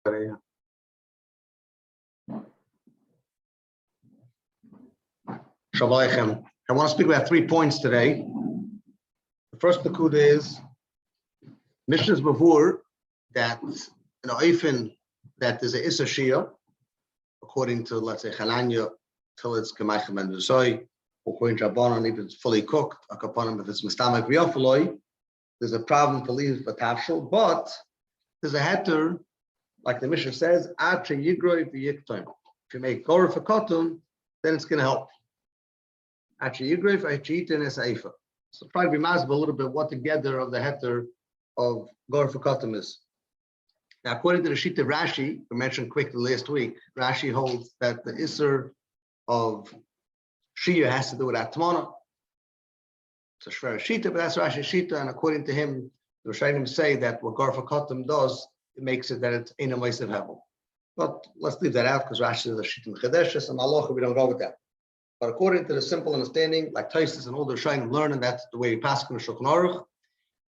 Shalom Aleichem. I want to speak about 3 points today. The first nakuda is Mishnah's before that in Oifen that there's a Issa Shia, according to, let's say, Chalanya, till it's Kemaichem and Nusoi, according to Rabbanon, if it's fully cooked, Akaponim, if it's Mistamak Riofaloi, there's a problem to leave for Tafshil, but there's a heter, like the Mishnah says, Atre Yigroi V'Yiktoim. If you make Gor for Kotum, then it's going to help. Atre Yigroi V'Yitin Es Eifa. So try to be mazbah a little bit what the gather of the heter of Gor for Kotum is. Now, according to the sheet of Rashi, we mentioned quickly last week, Rashi holds that the Isser of Shia has to do with Atmana. It's a Shver Shita, but that's Rashi Shita, and according to him, the Rishonim say that what Gor for Kotum does, it makes it that it's in a Meisav Hevel. But let's leave that out because Rashi is a Shita Mechadeshes, and Allah, we don't go with that. But according to the simple understanding, like Taisis and all the Rishonim learn, and that's the way we pass in Shulchan Aruch,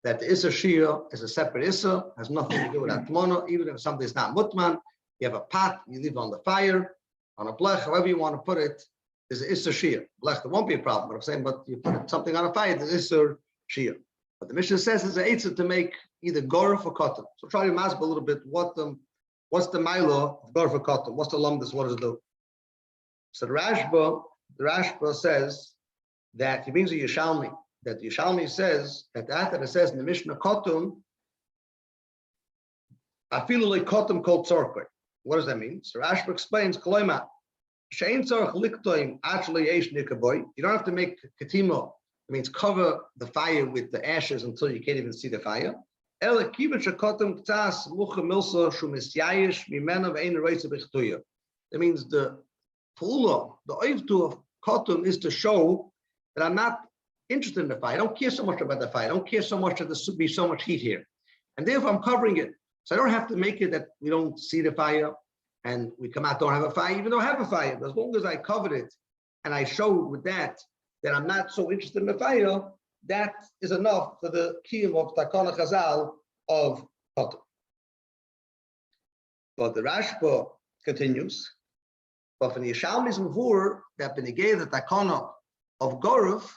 that the Issa Shia is a separate Issa, has nothing to do with Atmana. Even if something is not Mutman, you have a pot, you leave it on the fire, on a blech, however you want to put it, is an Issa Shia. Blech, there won't be a problem, but I'm saying, but you put something on a fire, there's Issa Shia. But the Mishnah says it's an Eitzah to make either Gorf or Kotum. So try to mask a little bit what's the Milo of Gorf or Kotum, what's the Lumdus, what does it do? So the Rashba says that he brings a Yishalmi, that the Yishalmi says that after it says in the Mishnah Kotum, I feel like Kotum called Tzorkoi. What does that mean? So Rashba explains, Koloima, Shein Tzorch Liktoim actually Eish Nikaboy. You don't have to make Ketimo. It means cover the fire with the ashes until you can't even see the fire. That means the Pula, the Oivtu of Kotum is to show that I'm not interested in the fire. I don't care so much about the fire. I don't care so much that there should be so much heat here. And therefore I'm covering it. So I don't have to make it that we don't see the fire and we come out, don't have a fire, even though I have a fire. But as long as I covered it and I showed with that I'm not so interested in the fire, that is enough for the kiyum of Takana Chazal of Kotum. But the Rashba continues, but from the Yishalmi's Mavur, that when he gave the Takana of Goruf,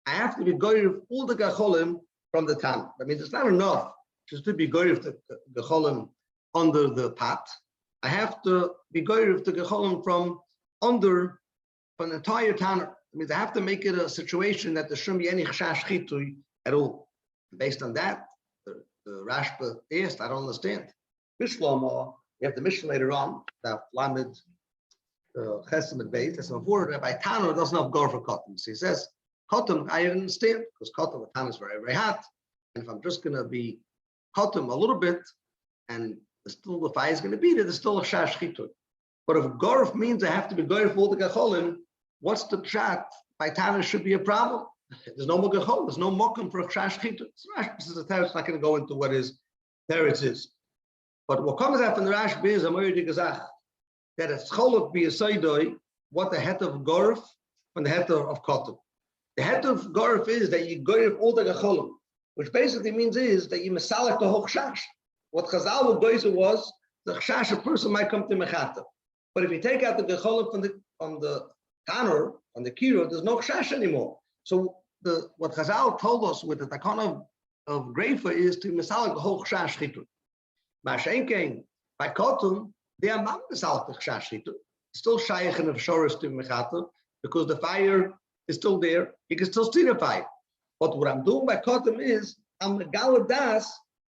I have to be Goruf all the Gacholim from the Tan. That means it's not enough just to be Goruf the Gacholim under the pot. I have to be Goruf the Gacholim from the entire Tanner. It means I have to make it a situation that there shouldn't be any chashash chitui at all. Based on that, the Rashba asked, I don't understand. BISHUL, we have the Mishnah later on, that Lamed Chesemet Beis, that's before Rabbi Tanner doesn't have Gor for Kotum. So he says, Kotum, I understand, because Kotum with Tanner is very, very hot. And if I'm just going to be Kotum a little bit, and still the fire is going to be there, there's still a chashash chitui. But if Gorf means I have to be Gorf all the Gacholim, what's the pshat? By Tana should be a problem. There's no more gechol. There's no mokum for a chash chitu. This is a teretz. Not going to go into what his teretz is. But what comes out from the Rashi is a moyedi gazach that it's cholok be a soidoi. What the het of gorf from the het of kotum. The het of gorf is that you gorf all the gecholim, which basically means is that you mesalek the whole chash. What Chazal was the chash a person might come to mechata. But if you take out the gecholim from the Tanner on the Kiro, there's no chash anymore. So what Chazal told us with the takana of Greifa is to misalik the whole chash chitur. Ma'ashenkein by Kotum, they are not misalik the chash chitur. Still shaykh and of shoris to mechata because the fire is still there. You can still see the fire. But what I'm doing by Kotum is I'm a galadas,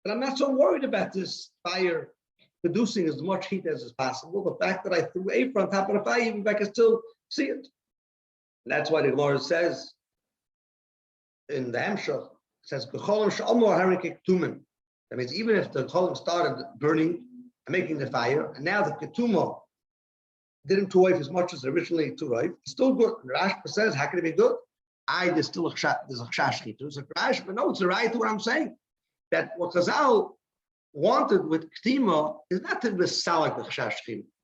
and I'm not so worried about this fire producing as much heat as is possible. The fact that I threw apron on top of the fire, even if I can still see it. And that's why the Gemara says in the Hemshach, it says, that means even if the Cholim started burning and making the fire, and now the Ketuma didn't to wife as much as originally to wife, it's still good. And Rashba says, how can it be good? There's still there's a chash chitu. So Rashba, no, it's right to what I'm saying. That what Chazal wanted with Ketima is not to be salak the chash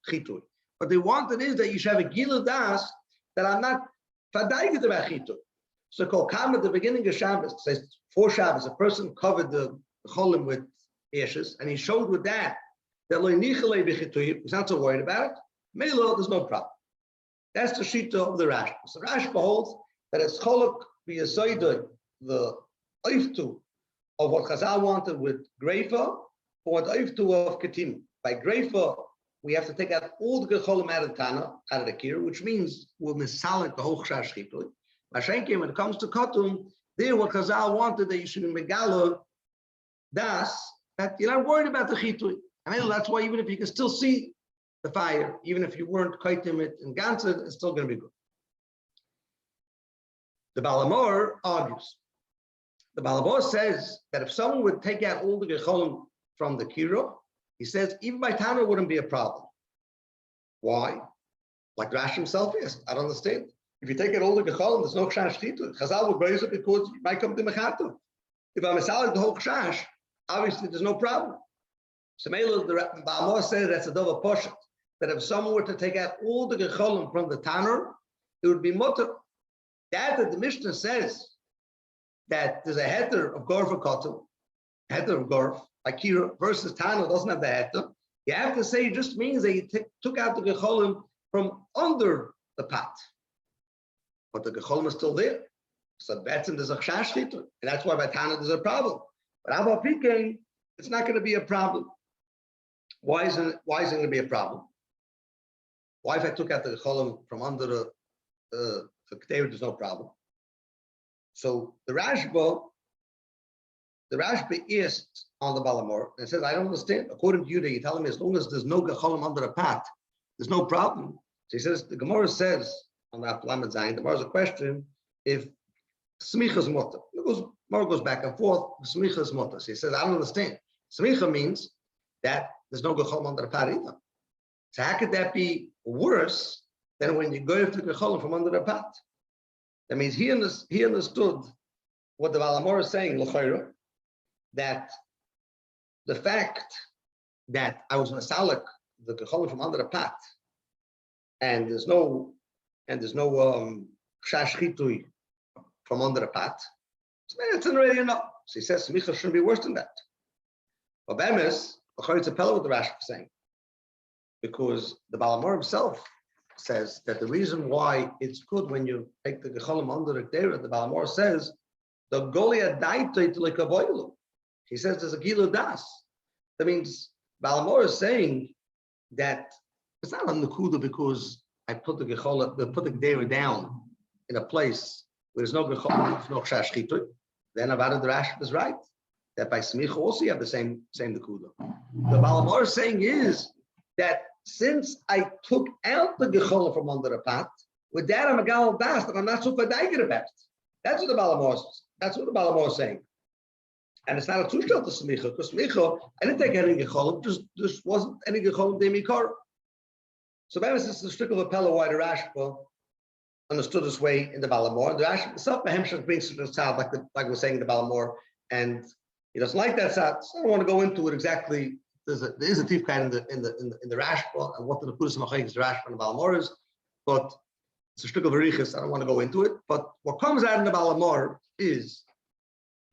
chitu. What they wanted is that you should have a gila das that I'm not fadaiget about chitu. So called Kam at the beginning of Shabbos, says 4 Shabbos, a person covered the cholim with ashes, and he showed with that He's not so worried about it. Melo, there's no problem. That's the shita of the Rashba. So Rashba holds that it's cholok b'yasoida, the oiftu of what Chazal wanted with greifa, or the oiftu of ketim. By greifa, we have to take out all the gecholim out of the Tana, out of the kir, which means we'll misalik the hochshash chitui. Mashenkim, when it comes to katum, there what Chazal wanted that you should be megala das, that you're not worried about the chitui. And that's why even if you can still see the fire, even if you weren't kaitim it in Ganset, it's still going to be good. The Balamor argues. The Balamor says that if someone would take out all the gecholim from the kira, he says even by Tana wouldn't be a problem. Why? Like Rashi himself is. I don't understand. If you take out all the gecholim, there's no chash chitu. Chazal will raise it because you might come to mechato. If I'm a the whole chash, obviously there's no problem. So the Balamor says that's a double portion. That if someone were to take out all the gecholim from the tanner, it would be mutter. That the Mishnah says that there's a heter of gorf kotel, heter of gorf, akira versus tanner doesn't have the heter. You have to say it just means that you took out the gecholim from under the pot, but the gecholim is still there. So that's there's a chash and that's why by tanner there's a problem. But Abba Pikein, it's not going to be a problem. Why isn't it going to be a problem? Why if I took out the gecholim from under the ketera, there's no problem. So the Rashba is on the Balamor and says, I don't understand. According to you, you're telling me as long as there's no gecholim under the pot, there's no problem. So he says, the Gemara says on the Lamed Zayin, the Gemara has a question if smicha is mutter. Gemara goes back and forth. Smicha is mutter. So he says, I don't understand. Smicha means that there's no gecholim under the pot either. So how could that be worse than when you go to the gecholim from under the pot? That means he understood what the Balamor is saying, l'chayra, that the fact that I was masalik the gecholim from under the pot, and there's no chash chitui from under the pot, so it's already enough. So he says smicha shouldn't be worse than that. But bemis, l'chayra, it's a pella what the Rashi is saying. Because the Balamor himself says that the reason why it's good when you take the gecholim under the ketera, the Balamor says, the golia daitay like a boilu. He says there's a gilu das. That means Balamor is saying that it's not on the kuda because I put the ketera down in a place where there's no gecholim, there's no chash chitui. Then Avada the Rashi is right that by smicha also you have the same nekuda. The Balamor is saying is that since I took out the gecholim from under the pot, with that I'm a gal das that I'm not so fadaigir about it. That's what the Balamor is saying. And it's not a two-shot to smicha, because smicha, I didn't take any gecholim, just wasn't any gecholim demikar. So maybe this is a strict of a pella why the Rashba understood this way in the Balamor. The Rashba itself, Behemshach brings to the south, like we're saying in the Balamor, and he doesn't like that side. So I don't want to go into it exactly. There is a thief kind in the Rashba, and what the Nekudas Machayik is the Rashba and the Balamor is, but it's a strict of Arichas. I don't want to go into it. But what comes out in the Balamor is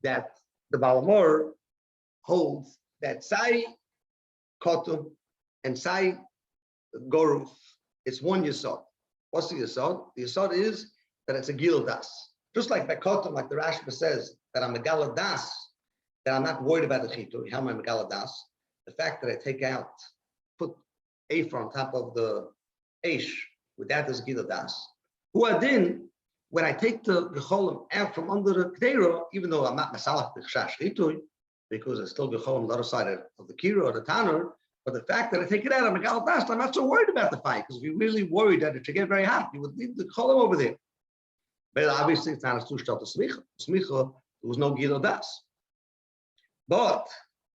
that the Balamor holds that Sai Kotum and Sai Goruf is one Yesod. What's the Yesod? The Yesod is that it's a Gil Das. Just like by Kotum, like the Rashba says, that I'm a Gala Das, that I'm not worried about the Chitu. How am I a Gala Das? The fact that I take out, put Ephra on top of the Eish, with that is Gil Das. Who are then, when I take the gecholim out from under the ketera, even though I'm not masalach the chash chitui, because it's still gecholim on the other side of the kira or the tanner, but the fact that I take it out, I'm a gal das, I'm not so worried about the fire, because if you're really worried that it should get very hot, you would leave the gecholim over there. But obviously, it's not a two-shot to smicha. Smicha, there was no gilo das. But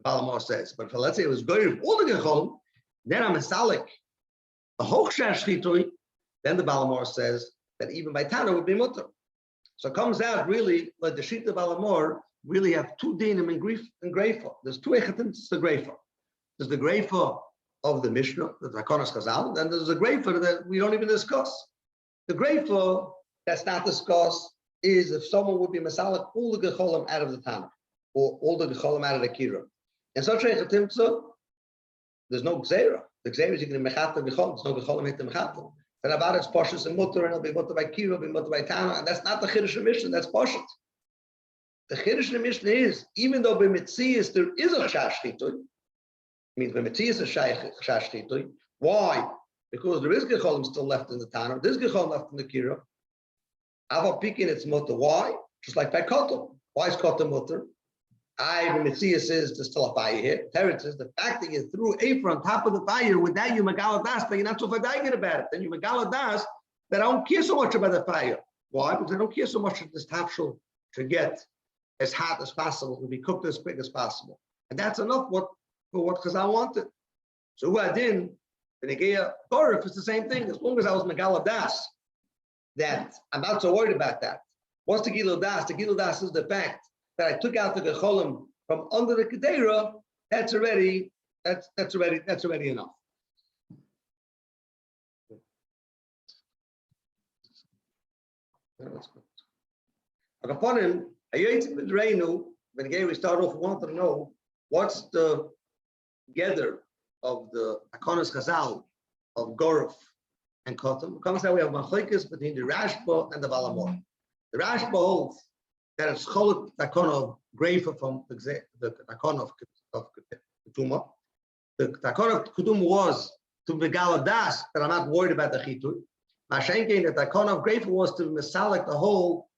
Balamor says, but let's say it was good all the gecholim, then I'm masalik the hochshash chitui. Then the Balamor says that even by Tana would be mutter. So it comes out really like the Shita Balamor really have two dinim in Greifa. There's two echatins to Greifa. There's the Greifa of the Mishnah, the Drakonis Chazal, and there's a Greifa that we don't even discuss. The Greifa that's not discussed is if someone would be masalik all the gecholim out of the Tana, or all the gecholim out of the Kira. In such a echatimtza, there's no gzeira. The gzeira is you can mechata gechol. There's no gechol in the mechata. And about it's poshus and mutter, and it'll be mutter by kira, be mutter by tana, and that's not the chiddush of Mishnah. That's poshut. The chiddush of Mishnah is even though by mitzias there is a chash chitui, means by mitzias a chash chitui. Why? Because there is gecholim still left in the tana. There's gecholim left in the kira. Aval pikin it's mutter. Why? Just like by kotom. Why is kotom mutter? The mitzias is there's still a fire here. Teretz is the fact that you threw apron on top of the fire. With that you megala das, but you're not so fadaigid about it. Then you megala das that I don't care so much about the fire. Why? Because I don't care so much that this tafshul to get as hot as possible, to be cooked as quick as possible. And that's enough for what Chazal wanted. So who I didn't, the Negeya Gorif is the same thing. As long as I was Megala Das, that I'm not so worried about that. What's the Gilo Das? The Gilo Das is the fact that I took out the Gecholim from under the Kedera. That's already enough. That's good. Upon him, when again we start off, we want to know what's the gather of the Akonos Chazal of Gorif and Kotam. It comes out we have machlekes between the Rashba and the Balamor. The Rashba holds that it's cholot Akon of Greifa from the Akon of Ketuma. The Akon of Ketuma was to Megala Das, that I'm not worried about the Chitur. Mashenkein, that the Akon of Greifa was to Mesalik the whole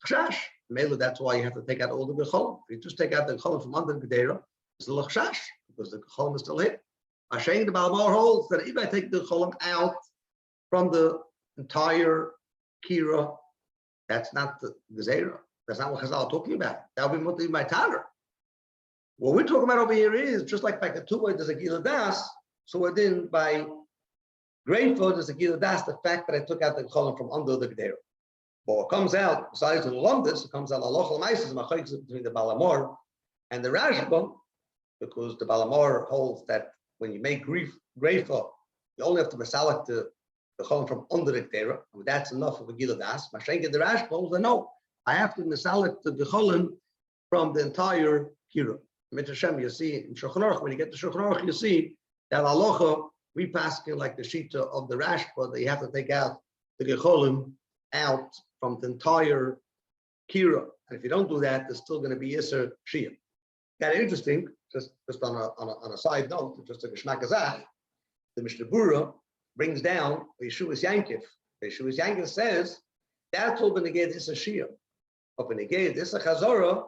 Chash. Maybe that's why you have to take out all the Gecholim. If you just take out the Gecholim from under the Gedera, it's a Chash, because the Gecholim is still here. Mashenkein, the Balamor holds that if I take the Gecholim out from the entire Kira, that's not the Gezerah. That's not what Chazal are talking about. That would be mutter by Tanner. What we're talking about over here is just like by Ketubah, there's a Gila Das. So within by Grateful, there's a Gila Das, the fact that I took out the Cholim from under the Gedera. But what comes out, besides the Lomdus, it comes out Aloch Maisis, Machayks between the Balamor and the Rashba, because the Balamor holds that when you make Grateful, you only have to Masalak the Cholim from under the Gedera. That's enough of a Gila Das. Mashenke the Rashba holds that no. I have to Masalak the Gecholim from the entire Kira. Mitzvah, you see in Shulchan Aruch, when you get to Shulchan Aruch, you see that Alocha, we pass like the Shita of the Rashba, that you have to take out the Gecholim out from the entire Kira. And if you don't do that, there's still going to be Yisr Shia. Kind of interesting, just on a side note, just a Geshmak Azach, the Mishnah Berurah brings down Yeshua's Yankiv. Yeshua's Yankiv says, that's all going to get Yisr Shia. Up in the gate, this a chazara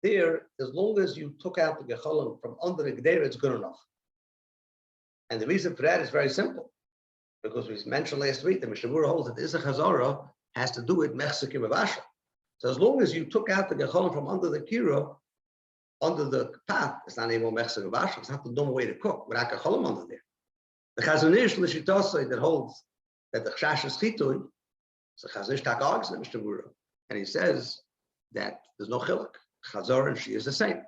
there, as long as you took out the gecholim from under the gedera, it's good enough. And the reason for that is very simple, because we mentioned last week the Mishnah Berurah holds that this a chazara has to do with mechsekim avasha. So as long as you took out the gecholim from under the kira, under the path, it's not anymore mechsekim avasha. It's not the dumb way to cook without gecholim under there. The Chazon Ish l'shitosai that holds that the chash is chitui, so Chazon Ish argues the Mishnah Berurah, and he says that there's no chiluk. Chazor and she is the same.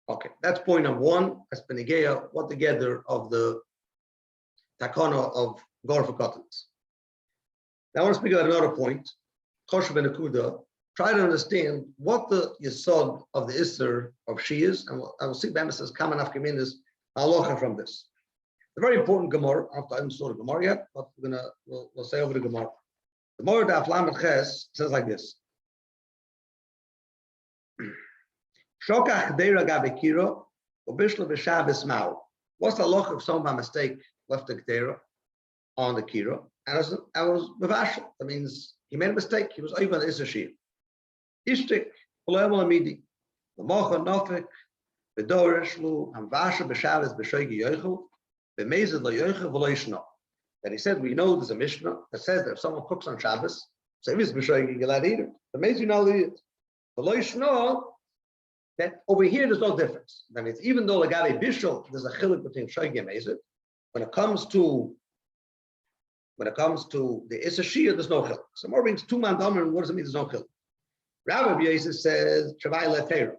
Okay, that's point number one. As Benegeya, what together of the takana of Gorfa Kottens. Now I want to speak about another point. Choshev ben Akuda. Try to understand what the yesod of the Isser of she is, and I will see the says common afkaminas halacha from this. A very important Gemara. I haven't saw the Gemara yet, but we'll say over the Gemara. The Gemara Daf Lamed Ches says like this. Shokach deira gabekiro, ubishlo b'Shabbos ma'u. What's the loch if someone by mistake left the gedera on the kira? And I was bevashal. That means he made a mistake. He was over the isashir. Ishtik ulemal amidi. The mocha nofik, the doreshlu, and vasha b'Shabbos b'shoigi yoichel, b'mezid lo yoichel v'lo yishno. That he said, we know there's a Mishnah that says that if someone cooks on Shabbos, so if it's b'shoigi, you're allowed to eat it. The mezid you know eat it. V'lo yishno. That over here there's no difference. That means even though Lagabe BISHUL, there's a chiluk between Shoigi and Mezid, when it comes to the Isashia, there's no chiluk. So more brings two mandamim, and what does it mean there's no chiluk? Rabbi Yosef says Chavai Leteru.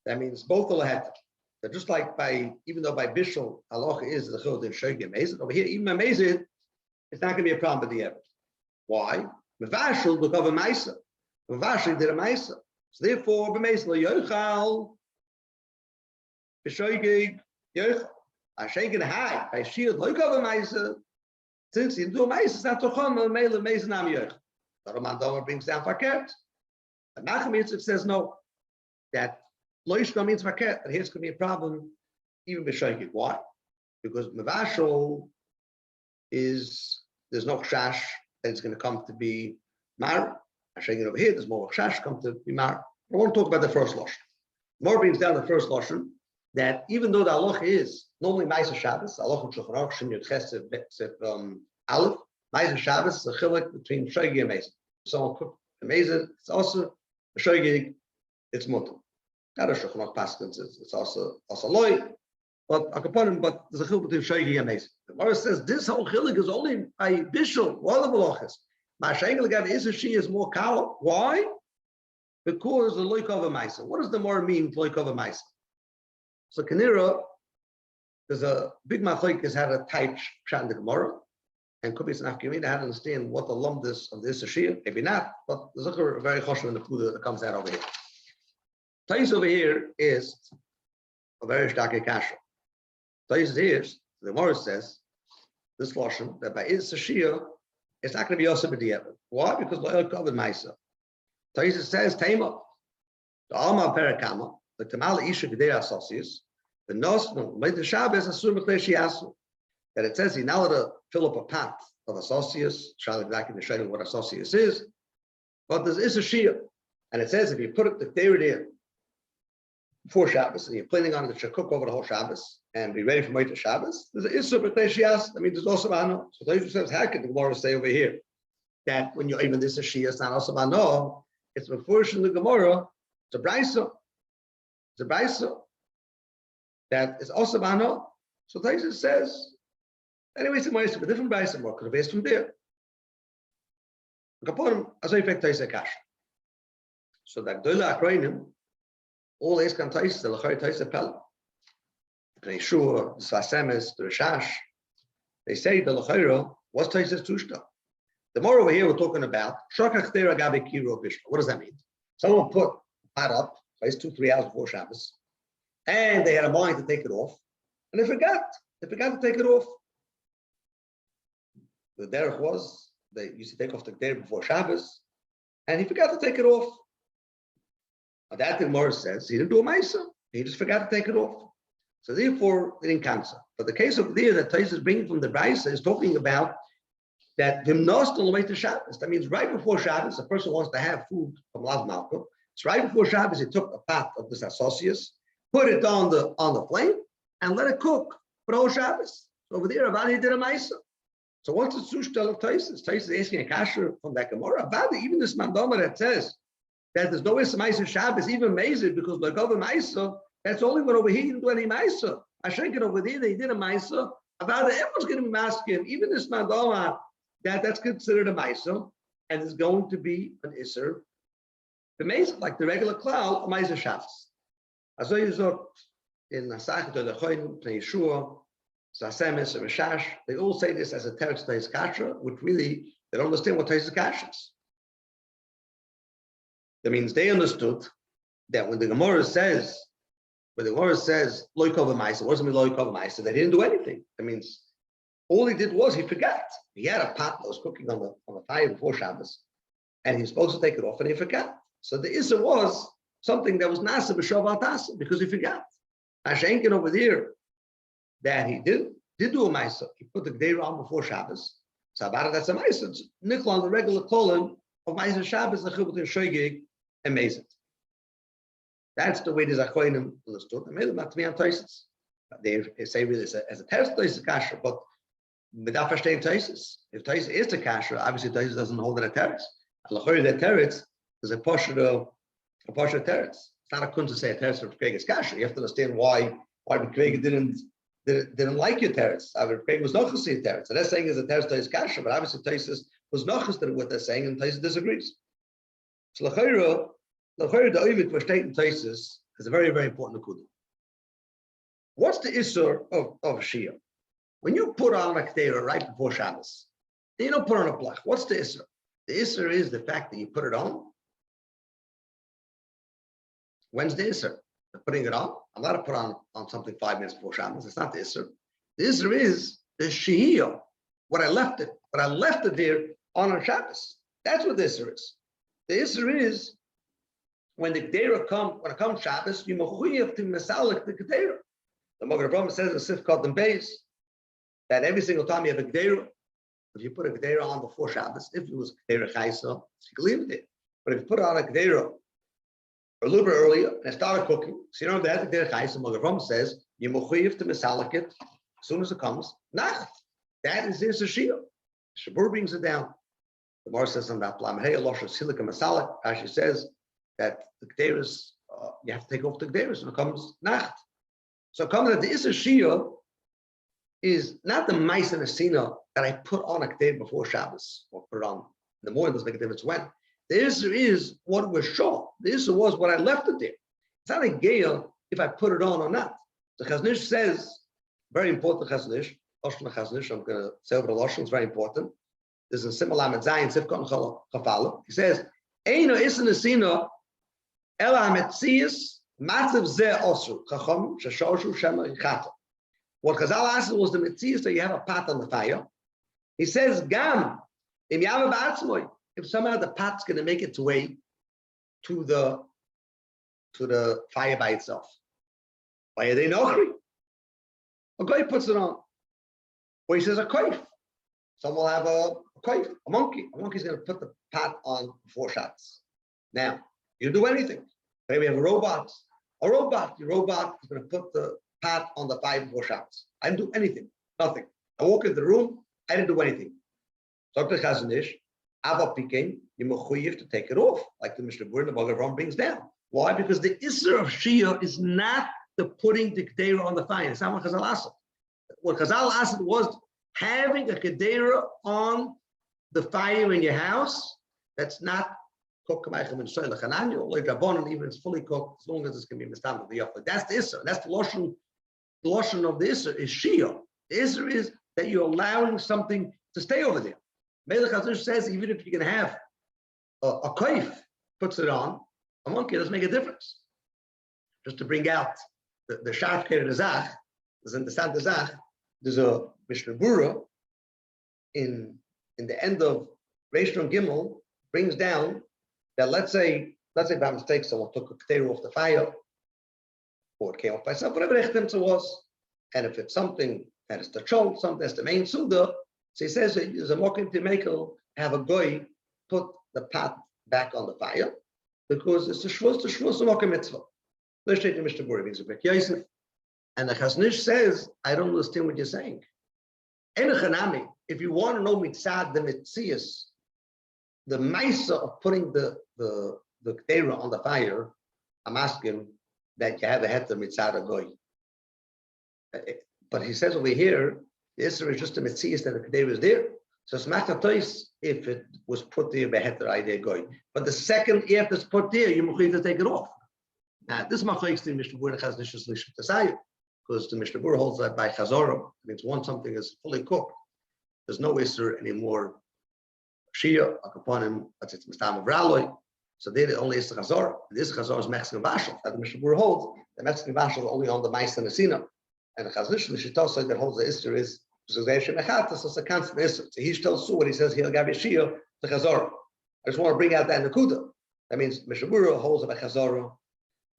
That means both the lahet. That just like even though by BISHUL halacha is the chiluk in Shoigi and Mezid, over here even by Mezid, it's not going to be a problem with the evidence. Why? Mevashul look over Maisa. Mevashul did a Maisa. So therefore, b'meis lo yochal, b'shoigig Yochel. I shake it high. I shield look over Maisa. Since you do Maisa, it's not to come. Mele Maisa Nam Yochel. The Roman Domer brings down Fakert. The Nachum Yitzchak says no. That Loishka means Fakert, and here's going to be a problem even with Shaykik. Why? Because Mavashol is there's no chash that it's going to come to be mar. I'm showing it over here. There's more chash come to be mar. I want to talk about the first lashon. More brings down the first lashon that even though the halacha is normally Ma'aser Shabbos, halacha Shulchan Aruch Shin Yud Ches Aleph, Ma'aser Shabbos is a chilek between Shoigi and Mezid. Someone cooked the Mezid, it's also a Shoigi, it's mutter. Not a Shulchan Aruch Paskins, it's also loy. But there's a chilek between Shoigi and Mezid. The Gemara says this whole chilek is only by BISHUL. What are the malachas? Ma'ashengel gav is she is more cow. Why? Because the loik of a ma'aser. What does the more mean loik of a ma'aser? So Kanira, there's a big machlokes had a tight chat in the Gemara, and could be some afkimina how to understand what the lumdus of this Shia, maybe not, but there's a very choshev in the food that comes out over here. Tais over here is a very stark kasha. Tais here, the Gemara says, this lashon that by is Shia, it's not going to be also b'diavad. Why? Because loyal covered ma'aser. Tais says Tema, the Alma Perakama, the Tamala Isha Gedei Associates, the Nosman, the Shabbos Asur Mekleshi that it says he now to fill up a pot of associates, try exactly to show you what associates is, but there's Issa Shia, and it says if you put it the there before Shabbos and you're planning on it to cook over the whole Shabbos and be ready for Moed Shabbos, there's an Issa Mekleshi I mean, there's also Mano. So Taisus says, how can the Gemara say over here that when you're even this Shia, it's not also Mano, it's a portion of the Gemara, it's a Brisa. It's a Brisa that is also Mano. So Taisus says, anyway, it's a different Brisa, more could have based from there. So that Gdoila Akroinim, all these can Taisus, the Lachari Taisus Pel, the Yeshua, the Svasemes, the Rishash, they say the Lachari was Taisus Tushta. The more over here we're talking about, Shokach Tera Gabi Kiro Bishma. What does that mean? Someone put pot up, place 2-3 hours before Shabbos, and they had a mind to take it off, and they forgot. They forgot to take it off. The derech was they used to take off the day before Shabbos, and he forgot to take it off. But that the Gemara says he didn't do a ma'aser; he just forgot to take it off. So therefore, they didn't cancel. But the case over there that Tais is bringing from the Brisa is talking about that himnos on the way to Shabbos. That means right before Shabbos, a person wants to have food from Lav Malkum. So right before Shabbos, he took a pot of this associates, put it on the flame, and let it cook for the whole Shabbos. So over there, Avadi did a ma'aser. So what's the sushtel of Taisus? Taisus is asking a kasher from that Gemara. Avadi, even this mandama that says that there's no way to ma'aser Shabbos, even ma'aser, because like over ma'aser, that's only when over here he didn't do any ma'aser. I shake it over there, they did a ma'aser. Avadi, everyone's going to be masking, even this mandama, that's considered a ma'aser, and is going to be an isser. The ma'aser, like the regular cloud, a ma'aser Shabbos. As I in Nasach, the Choin, Yeshua, Sasemis, and Rishash, they all say this as a teretz Tais Kasha, which really, they don't understand what Tais Kasha is. That means they understood that when the Gemara says, Loi Kova Maisa, what does it mean Loi Kova Maisa? They didn't do anything. That means all he did was he forgot. He had a pot that was cooking on the fire before Shabbos, and he was supposed to take it off, and he forgot. So the Issa was something that was Nasa B'Shav Tasa, because he forgot. Hashenkin over there, that he did do a ma'aser. He put the day on before Shabbos. So about it, that's a ma'aser. It's nickel on the regular column of ma'aser Shabbos, the chibut and shoygig and mezit. That's the way the Zachoinim understood. And maybe not to me on Taisus. They say really as a test Taisus kasher, but without verstehen Taisus. If Taisus is the kasher, obviously Taisus doesn't hold it a teretz. Lachori the teretz is a portion of teretz. It's not a kun to say a teretz for Kveg's kasher. You have to understand why Kveg didn't like your teretz. Kveg was not chassid teretz. So they're saying is a teretz Taisus kasher, but obviously Taisus was not chassid what they're saying, and Taisus disagrees. So Lachori the oivit verstehen Taisus is a very, very important kudu. What's the issur of Shia? When you put on a ketera right before Shabbos, you don't put on a blach. What's the issur? The issur is the fact that you put it on. When's the issur? putting it on. I'm not to put on something 5 minutes before Shabbos. It's not the Isser. The Isser is the Shehiyah, what I left it there on Shabbos. That's what the Isser is. The Isser is when the Gdeira when it comes Shabbos, you mechuyev to mesalik the Gdeira. The HaRav says in Sif Katan Beis that every single time you have a Gdeira, if you put a Gdeira on before Shabbos, if it was Gdeira Chaisa, you can leave it there. But if you put it on a Gdeira a little bit earlier and it started cooking, so you don't have the Gdeira Chaisa, the HaRav says, you mechuyev to mesalik it as soon as it comes, Nacht. That is Isser Shia. Shabur brings it down. The Gemara says on that Lam Hey Losha Silika Masalik. Rashi says that the Gdeiros, you have to take off the Gdeiros when it comes Nacht. So it comes that the Isser Shia is not the Mais and Asina that I put on a Gdeir before Shabbos or put it on in the morning. Doesn't make a difference when. The Isser is what was short. The Isser was what I left it there. It's not a Geil if I put it on or not. The Chaznish says, very important Chaznish, I'm going to say over the Lashon, it's very important. There's a similar Zayin, Sifkon Chafala. He says, Eino Isin Asina, Ela Metzias, Matzav Zeh Osru, Chacham, Shashoshu, Shema, Yichata. What Chazal asked was the Metzias that you have a pot on the fire. He says, Gam, Im Yama Ba'atzmoy, if somehow the pot's going to make its way to the fire by itself. Why are they nochri? A guy puts it on. Or he says a koif. Some will have a koif, a monkey. A monkey's going to put the pot on before shots. Now, you do anything. Maybe we have a robot. Your robot is going to put the pot on the fire before shots. I didn't do anything. Nothing. I walk into the room. I didn't do anything. Dr. Chazanish, Ava Pikein, you mechuyev to take it off, like the Mishnah Berurah and the HaRav brings down. Why? Because the Isser of Shia is not the putting the Kedera on the fire. It's not what Chazal asked. What Chazal asked was having a Kedera on the fire in your house that's not cooked, even if it's fully cooked, as long as it's going to be mistam the Yafla. That's the Isser. That's the Lashon of the Isser is Shia. The Isser is that you're allowing something to stay over there. Melech HaZush says even if you can have a koif, puts it on, a monkey doesn't make a difference. Just to bring out the sharp care of the Zach, the Zach, there's a Mishnah Berurah in the end of Reish Nun Gimel brings down that let's say by mistake someone took a Ketera off the fire, or it came off by itself, whatever the was, and if it's something that is the chol, something that's the main Suda, so he says that there's a mokim to make have a goy put the pot back on the fire because it's a shvus a mokim mitzvah. Let's take the Mishnah Berurah brings a bit Yosef. And the Chaznish says, I don't understand what you're saying. If you want to know mitzad the mitzias, the maisa of putting the Kedera on the fire, I'm asking that you have a heter mitzad a goy. But he says over here, the Isser is just a mitzias that the Kedera is there. So it's machatois if it was put there by heter idea goy. But the second after it's put there, you must to take it off. Now this machaik the Mishnah Berurah Chaznish is lishim t'sayir. Because the Mishnah Berurah holds that by Chazorah, means once something is fully cooked, there's no Isser anymore. Shia, Akaponim, that's it's Mistam of Raloi. So they only Isser Chazorah. This Chazorah is Mexican Bashal. That the Mishnah Berurah holds, the Mexican Bashal is only on the Mais and the Sina. And the Chaznish, the Shitosai that holds the Isser is Zuzay so it's a constant Isser. So he tells Su what he says, he'll give Shia to Chazorah. I just want to bring out that Nakuda. That means Mishnah Berurah holds by Chazorah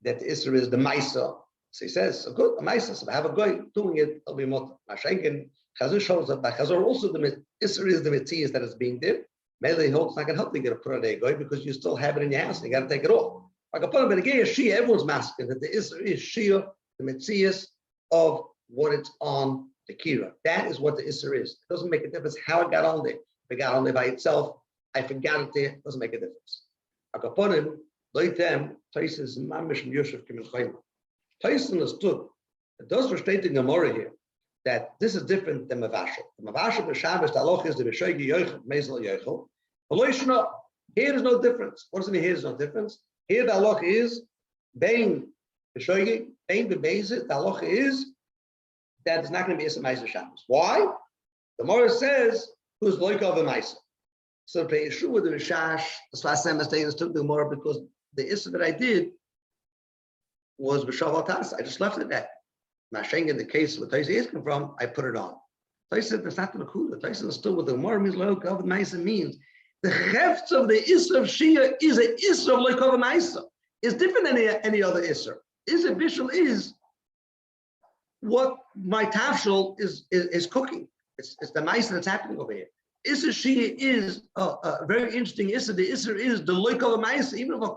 that the Isser is the Maisa. So he says, so good, a Maisa, so if I have a guy doing it, it'll be mutter. Mashenkin, Chazur shows that by Chazur also the Isser is the Mitzias that is being did. Maybe he holds not going to help you get a put on a guy because you still have it in your house and you got to take it off. Like a put on a Shia, everyone's masking that the Isser is Shia, the Mitzias of what it's on the Kira. That is what the Isser is. It doesn't make a difference how it got on there. If it got on there by itself, I forgot it there, it doesn't make a difference. Like a put on, like them, places, Mamish and Yosef Kimin Chayim. Tyson understood, it does restate the Gemara here, that this is different than Mavashal. The Mavashal, the Shabbos, the Aloch is the Beshoigi Yochel, Mezel Yochel. But here is no difference. What does it mean here is no difference? Here the Aloch is, Bein Beshoigi, Bein Bebezit, the Aloch is, that it's not going to be Issa Meisel Shabbos. Why? The Gemara says, who's Loik of a Meisel? So the Yeshua, the Rishash, the Slasem, the Gemara, because the Issa that I did, was b'shaval tas. I just left it there. Masheng in the case where Taisa is come from, I put it on. Taisa that's not the Nakuda. Taisa is still with the Gemara means loikav ma'isa means. The hefts of the Isser of Shia is a Isser of loikav ma'isa. It's different than any other Isser. Isser BISHUL is what my tafshel is cooking. It's the ma'isa that's happening over here. Isser Shia is a very interesting Isser. The Isser is the loikav ma'isa. Even if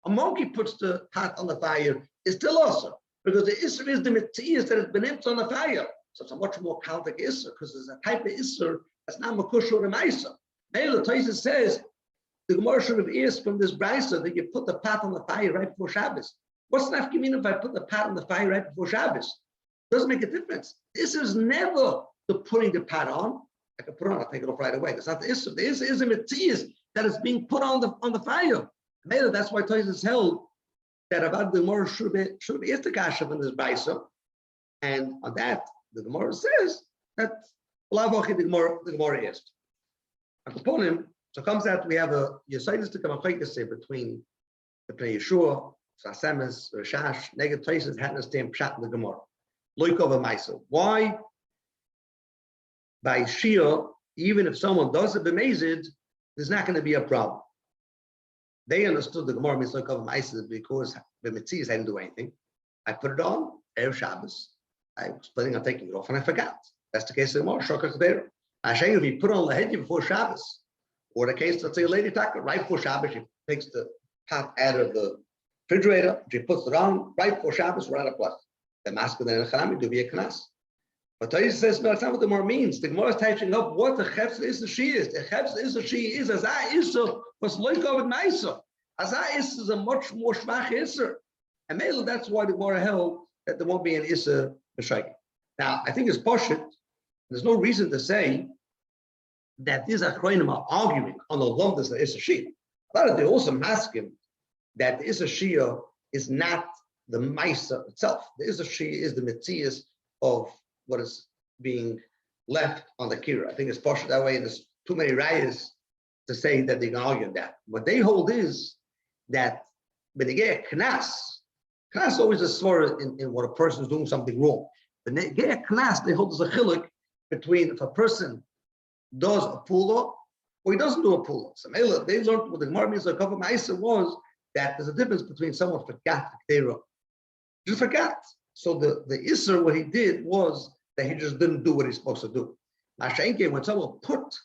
a monkey puts the pot on the fire, it's still also. Because the Isser is the Metzias that has been empty on the fire. So it's a much more Celtic Isser, because there's a type of Isser that's not Makush or a Maisa. Now the Taisa says, the Gemara should have asked from this brisa that you put the pot on the fire right before Shabbos. What's the nafkamina if I put the pot on the fire right before Shabbos? Doesn't make a difference. This is never the putting the pot on. I can put it on, I'll take it off right away. That's not the Isser. The Isser is a Metzias that is being put on the fire. Maybe that's why Taisa is held that about the Gemara should be the kasha in this brisa, and on that the Gemara says that the Gemara is. Upon him, so comes out we have a Yesaitis to come a between the Pnei Yeshua, Sasemis, Rashash, negative places had to stand pshat in the Gemara. Loikov and Maisa. Why? By Shia, even if someone does it b'mezid, there's not going to be a problem. They understood the Gemara means loikav ma'isa because the Metzias hadn't do anything. I put it on Erev Shabbos. I was planning on taking it off and I forgot. That's the case of the Gemara. Shokach there. I say if you put on lahedya before Shabbos, or the case, let's say a lady taka right before Shabbos, she takes the pot out of the refrigerator, she puts it on right before Shabbos, we're out of plus. The masker then in do be a knas. But Taisa says, no, that's not what the Gemara means. The Gemara is teaching up what the chefs is the she is. The chefs is the she is as I is so was loikav and ma'isa. As I is a much more shvach isser. And maybe that's why the Gemara held that there won't be an isser b'shayk. Now, I think it's poshut. There's no reason to say that these achronim are arguing on the lumdus of isser shia. But they also ask him that the isser shia is not the ma'isa itself. The isser shia is the metzias of what is being left on the kira. I think it's poshut that way, and there's too many rayas to say that they can argue that. What they hold is that when they get a knas always is svara in what a person is doing something wrong. When they get a knas, they hold there's a chiluk between if a person does a pula or he doesn't do a pula. So they learned what the Gemara means a couple of ma'isa was that there's a difference between someone forgot the just forgot. So the Isser, what he did was that he just didn't do what he's supposed to do. Mashenke, when someone put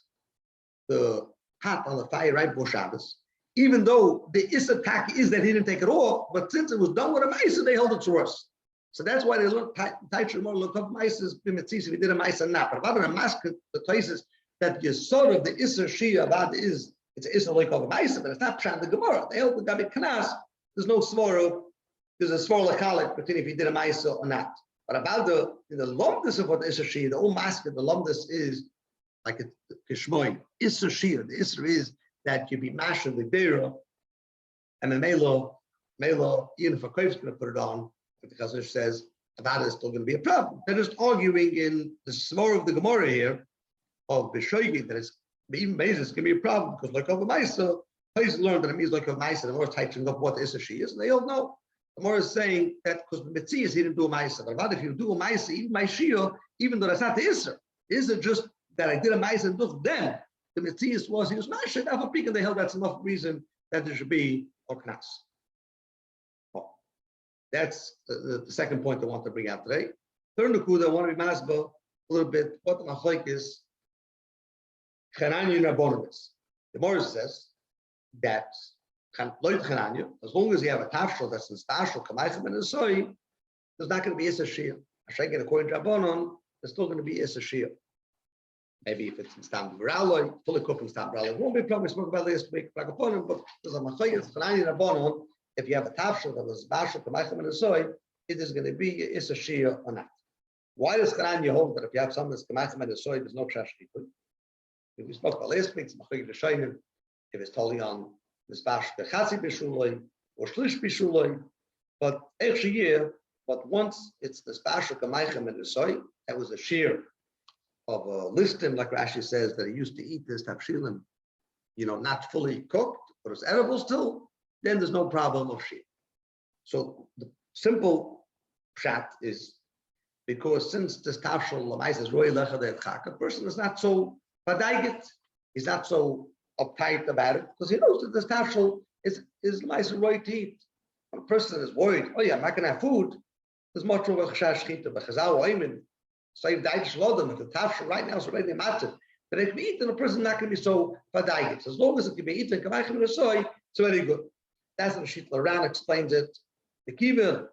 the pot on the fire right before Shabbos, even though the Isser taki is that he didn't take it off, but since it was done with a ma'isa, they held it to us. So that's why they look tighter more look up ma'isas b'mitzis if he did a ma'isa not. But about a mask, the places that you sort of the Isser Shia about is it's an Isser like of a ma'isa, but it's not pshat the Gemara. They held the Gabi Knas. There's no svara. There's a svara lachalik between if he did a ma'isa or not. But about the lumdus of what the Isser Shia, the old mask of the lumdus is like a kishmoy Isser Shia. The Isser is that you be mashing the beira, and the melo, even if a koif's going to put it on, if the Chazon says about it is still going to be a problem. They're just arguing in the svara of the Gemara here of Bishoigi that it's even basis can be a problem because like of a Maisa, please learn that it means like a Maisa, the Gemara is tightening up what the Isser she is, and they all know. The Gemara is saying that because the Metzias he didn't do a Maisa, but about if you do a Maisa, even my Shia, even though that's not the Isser, is it just that I did a Maisa and look then the Metzias was he was Masha, and they held that's enough reason that there should be a Knas. That's the second point I want to bring out today. Third nukuda, I want to be masba a little bit what the machlek is. Chananya Rabbonis. The Gemara says that loit Chananya, as long as you have a tafshel that's in stashel kamaichem and soy, there's not going to be Issa Shia. Ashaykin according to Rabbonon, there's still going to be Issa Shia. Maybe if it's in Stam Viraloi, fully cooked in Stam Viraloi, it won't be a problem. We spoke about this week, but there's a machlek is Chananya Rabbonon. If you have a tafshel that was bashal kamaichem and soy, it is going to be Issa Shia or not. Why does Chananya hold that if you have something that's kamaichem and soy, there's no trash people? We spoke about last week, if it's totally on this bash the Chatzi BISHUL or Shlish BISHUL, but every year, but once it's the bash of Kamaichem and the soy, that was a shear of a listim, like Rashi says, that he used to eat this tafshilim, not fully cooked, but it's edible still, then there's no problem of shear. So simple pshat is because since this tafshel lamais is roy lecha de'etchak, a person is not so vadaigit, he's not so uptight about it because he knows that this tafshel is lamais roy to eat. When a person is worried, oh yeah, I'm not going to have food. There's much more chashash chita, but chazal oimin, save daish lodem. If the tafshel right now is already matzah, but it can be eaten, a person not going to be so vadaigit. As long as it can be eaten, kamachim nesoy, it's very good. That's what Shit Laran explains it. The kiva,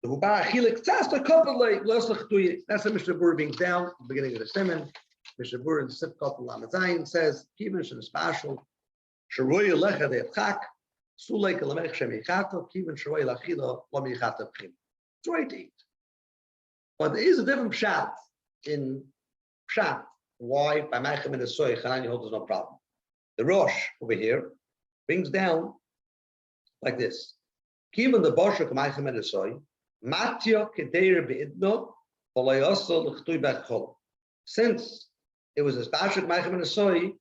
the hubar achilik tzas the couple like loslach tuyi. That's the Mishnah Berurah brings down at the beginning of the Siman. Mishnah Berurah in Sifkat Lamazayin says kiva shel spashal sheroy lecha de'etchak sulei kalamech shemichato kiva sheroy lachila lo michata pchim. It's right to eat, but there is a different pshat in pshat. Why by Ma'achem and the Soy Chanani holds no problem. The Rosh over here brings down like this. Given the Boshuk Ma'achem and the Soy, Matya Kedeir Beidno, Olayosol L'chtui Bechol. Since it was a Boshuk Ma'achem and the Soy,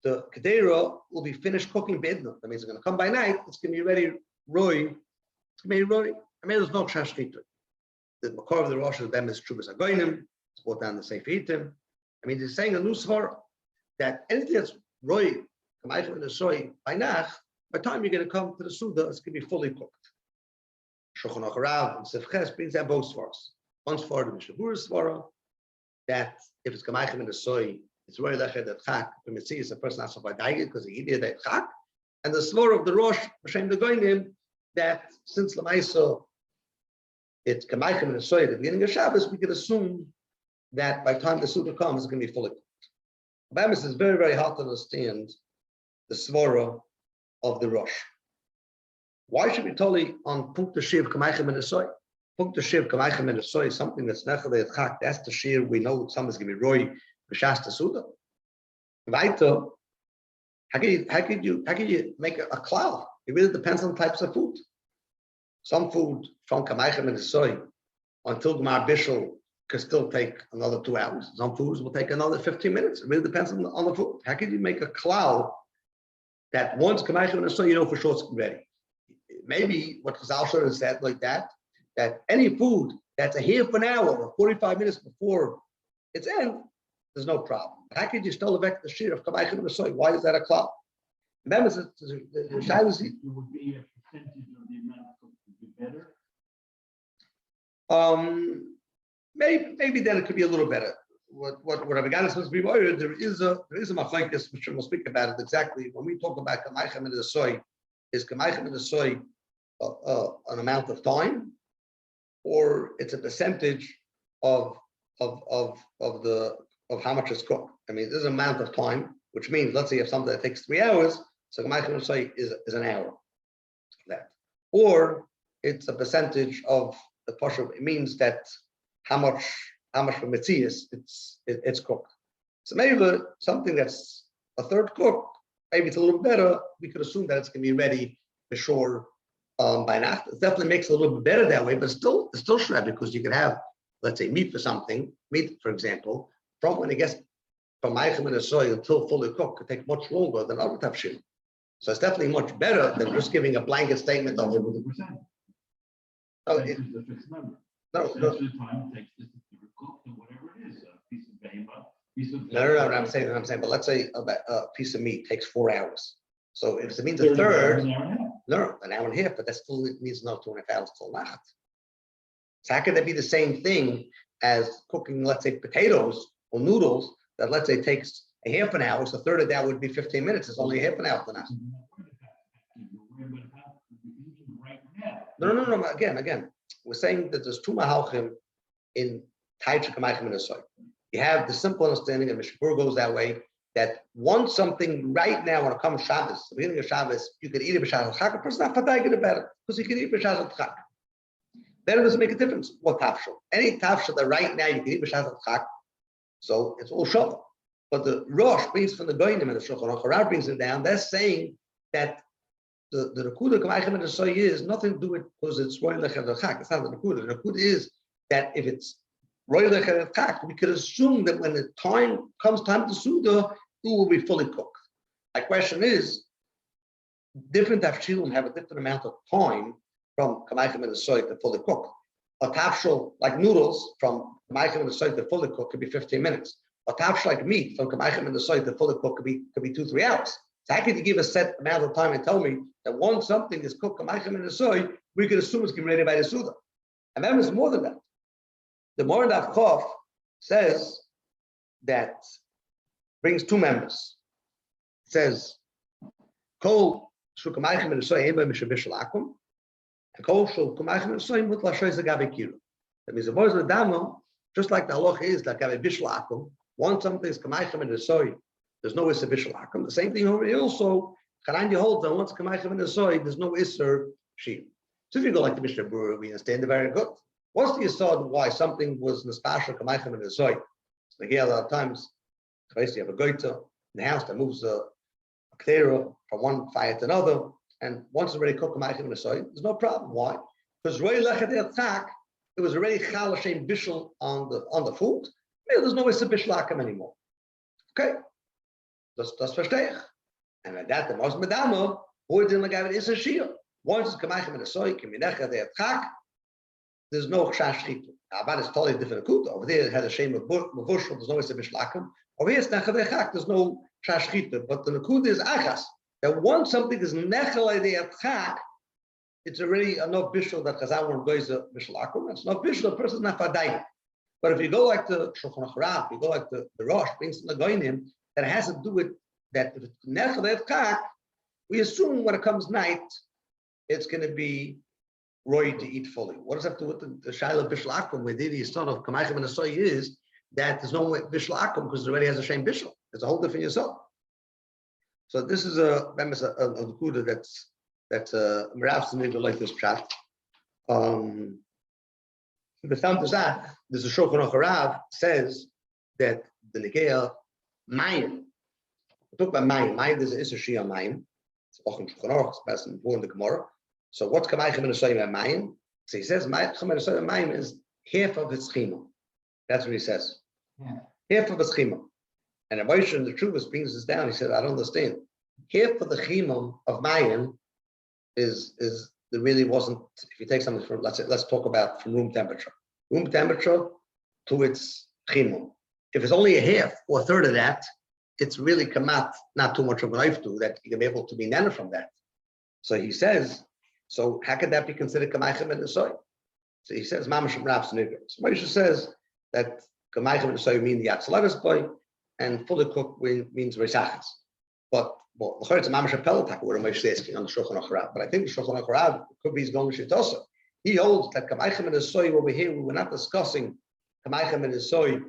the Kedeira will be finished cooking Beidno. That means it's going to come by night. It's going to be ready. Roy. It's going to be roy. I mean, there's no Shashchita. The Makor of the Rosh of them is Trubas Agoinim. It's brought down the Sefer Itim. I mean, he's saying a new svara that anything that's roy, kamaychim and the soy by nach, by the time you're going to come to the suda, it's going to be fully cooked. Shulchan HaRav and Sifches brings down both svaras. One svara, the Mishnah Berurah svara, that if it's kamaychim and the soy, it's roy lechet at chak. The Mitzvah is a person has to buy daigit because he eat at chak. And the svara of the Rosh, Hashem the Goyim, that since Lamaisa, it's kamaychim and the soy at the beginning of Shabbos, we could assume that by the time the suda comes, it's going to be fully cooked. Bamis is very, very hard to understand the svara of the Rosh. Why should we totally on Punkta Shiv Kamaychem and the Soy? Punkta Shiv Kamaychem and the Soy is something that's Nechel Chak. That's the Shir we know something's going to be Roy B'Shas the Suda. Weiter, how can you make a cloud? It really depends on types of food. Some food from Kamaychem and the Soy until Gmar BISHUL could still take another 2 hours. Some foods will take another 15 minutes. It really depends on the food. How can you make a cloud that once Kamaychim and so you know for sure it's ready? Maybe what Chazal should have said like that any food that's a half an hour or 45 minutes before its end, there's no problem. How could you still affect the shir of Kamaychim and so? Why is that a cloud? Remember, the Shabbos. It would be a percentage of the amount would be better. Maybe then it could be a little better. What Rabbi Gad is supposed to be worried, there is a machlekes, which we'll speak about it exactly. When we talk about kamaychem and the soy, is kamaychem and the soy an amount of time, or it's a percentage of how much is cooked? I mean, there's an amount of time, which means let's say you have something that takes 3 hours, so kamaychem and the soy is an hour. That, or it's a percentage of the pashut. It means that how much for Metzias it's cooked. So maybe something that's a third cooked, maybe it's a little better. We could assume that it's going to be ready for sure by night. It definitely makes it a little bit better that way, but it's still shred because you could have, let's say, meat, for example, from when it gets from Eichem and the soy until fully cooked could take much longer than other tafshil. So it's definitely much better than just giving a blanket statement of it. No. Time it takes just to cook or whatever it is, a piece of behemah, piece of. No. I'm saying, but let's say a piece of meat takes 4 hours. So if it means a third, an hour and a half, but that still means no 2.5 hours till nacht. So how could that be the same thing as cooking, let's say, potatoes or noodles that let's say takes a half an hour? So a third of that would be 15 minutes. It's only a half an hour till nacht. No. Again. We're saying that there's two mahalchim in Taitra Kamaychim and Asoy. You have the simple understanding, and Mishnah Berurah goes that way, that once something right now, when it comes Shabbos, the beginning of Shabbos, you could eat it b'Shabbos Chak, a person not fatayik about it, because you can eat b'Shabbos Chak. Then it doesn't make a difference what tafshel. Any tafshel that right now you can eat b'Shabbos Chak, so it's all shabbat. But the Rosh brings from the Goyim and the Shulchan HaRav brings it down, they're saying that the Nakuda Kamaychem and the Soy is nothing to do with because it's Roy Lechet Chak. It's not the Nakuda. The Nakuda is that if it's Roy Lechet Chak, we could assume that when the time comes time to Suda, it will be fully cooked. My question is, different tafshilim have a different amount of time from Kamaichem and the soy to fully cook. A tafshel like noodles from Kamaichem and the soy to fully cook could be 15 minutes. A tafshel like meat from Kamaichem and the soy to fully cook could be 2-3 hours. So how could you give a set amount of time and tell me that once something is cooked Kamaichem and the soy, we can assume it's getting ready by the Suda? And then it's more than that. The Moran Daf Chof says that brings two members. It says, Kol Shul Kamaichem and the soy Eba Misha Bishul Akum. And Kol Shul Kamaichem and the soy Mutla Shoy Zagabe Kiru. That means the voice of the Damo, just like the halacha is that Gabe Bishul Akum, once something is Kamaichem and the soy, there's no Isser Bishul Akum. The same thing over here also, Charandi holds that once Kamaichem and the soy, there's no Isser Shir. So if you go like the Mishnah Berurah, we understand the very good. What's the aside why something was Nespashal Kamaichem and the soy? So here a lot of times, you have a goiter in the house that moves a ktera from one fire to another, and once it's already cooked Kamaichem and the soy, there's no problem. Why? Because Roy Lechet Erzak, it was already Chal Hashem Bishul on the food. Maybe there's no Isser Bishul Akum anymore. Okay? Das verstehe ich. And at that, the Moshe Medama, who didn't like it, Isser Shir. Once it's Kamaichem and the soy, Kiminecha Erzak, there's no Chash Chitu. Now, about is totally different kuta. Over there, it has a shame of Mavushal, there's no Isser Bishul Akum. Over here, it's Nechel Echak, there's no Chash Chitu. But the Nakuda is Achas. That once something is Nechel Echak, it's already enough Bishul that Chazal won't go to Bishul Akum. It's not Bishul, the person's not Fadayim. But if you go like the Shulchan HaRav, you go like the Rosh, brings the Goinim, that has to do with that if it's Nechel Echak, we assume when it comes night, it's going to be Roy to eat fully. What does that have to do with the Shaila Bishul Akum, where the son of Kamaichem and the soy is that there's no Bishul Akum because it already has a shame Bishul. It's a whole different yourself. So this is a Kuda that's Meraf's maybe like this chat. The Tam there's a Shulchan HaRav says that the Nikea Mayim. We talk about Mayim. Mayim, there's an Isser Shia Mayim. It's Ochim Shulchan Aruch, it's best in the Gemara. So what's Kamaichem and the soy Mayim? So he says Kamaichem and the soy Mayim is half of its chima. That's what he says. Yeah. Half of its chima. And Moshe in the Truvas brings this down. He said, I don't understand. Half of the chima of Mayim is there really wasn't. If you take something from let's talk about from room temperature to its chima. If it's only a half or a third of that, it's really kamat, not too much of a knife to that you can be able to be nana from that. So he says. So how could that be considered Kamaichem and the soy? So he says, Mamash Rav Snigger. So Moshe says that Kamaichem and the soy mean the Yatzalavis boy, and fully cooked means Resachas. But the Chayr, it's a Mamash Pelatak, where Moshe says on the Shulchan HaRav. But I think the Shulchan HaRav could be his going Shitosa. He holds that Kamaichem and the soy over here, we were not discussing Kamaichem and the soy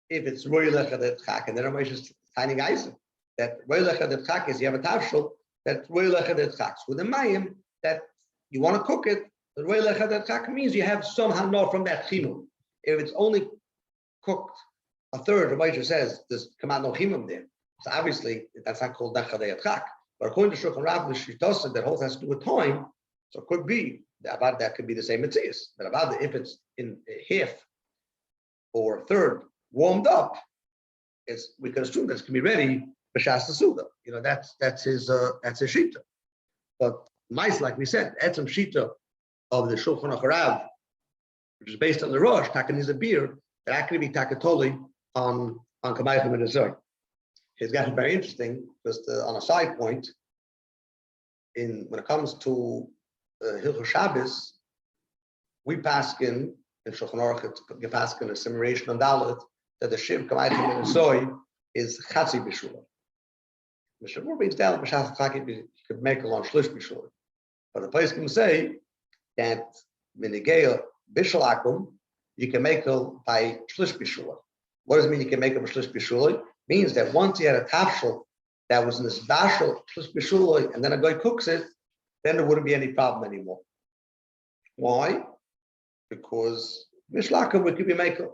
if it's Roy Lechet Chak, and then Moshe is finding Eisen. That Roy Lechet Chak is you have a tafshel that Roy Lechet Chak. With the Mayim, that you want to cook it, the Roy Lechet Chak means you have some hana from that chimum. If it's only cooked a third, the Moshe says there's come out no chimum there. So obviously that's not called Nechadei Chak. But according to Shulchan Rav, the Shitosa that whole has to do with time, so it could be about that could be the same mitzvahs. But about if it's in half or a third warmed up, we can assume that it can be ready for Shas Suda. You know, that's his shita. But mice, like we said, add some shita of the Shulchan HaRav, which is based on the Rosh, Takan is a beer, that actually be Takatoli on Kamaichem and the soy. It's gotten very interesting because on a side point, when it comes to Hilchos Shabbos, we paskin in Shulchan Aruch, we paskin a simulation on Dalet that the Shiv Kamaichem and the soy is Chatzi Bishul. Mishnah brings down B'shas Chakit, you could make a long Shlish Bishul. But the place can say that Minigea Bishul Akum, you can make it by Shlish Bishul. What does it mean you can make it by Shlish Bishul? Means that once you had a tafshel that was in this bashel Shlish Bishul, and then a guy cooks it, then there wouldn't be any problem anymore. Why? Because Bishul Akum could be Mekel.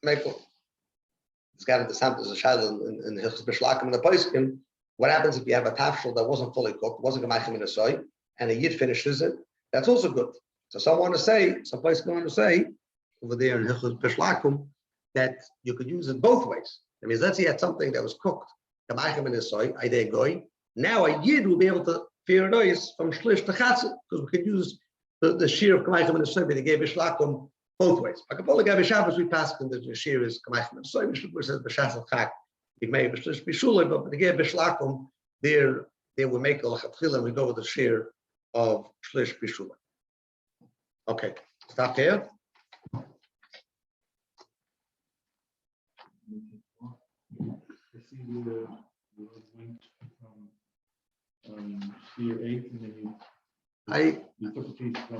It's got the sample as a shadow in the Hilchos Bishul Akum in the Poskim. What happens if you have a tafshel that wasn't fully cooked, wasn't Kamaichem in a soy, and a yid finishes it? That's also good. So some want to say over there in Hilchos Bishul Akum that you could use it both ways. That means let's say you had something that was cooked, Kamaichem in a soy, Aidei Goy. Now a yid will be able to fear noise from Shlish to Chatz, because we could use the shear of Kamaichem and the Soy, they gave Bishlakum both ways. Akapola gave Shabbos, we passed in the shear is Kamaichem and Soy, which says B'Shas al-Chak. It may be BISHUL, but they gave Bishlakum, there they will make al-Chatchil, and we go with the shear of Shlish BISHUL. Okay, stop here. I see you went from shear 8 and then you took a piece from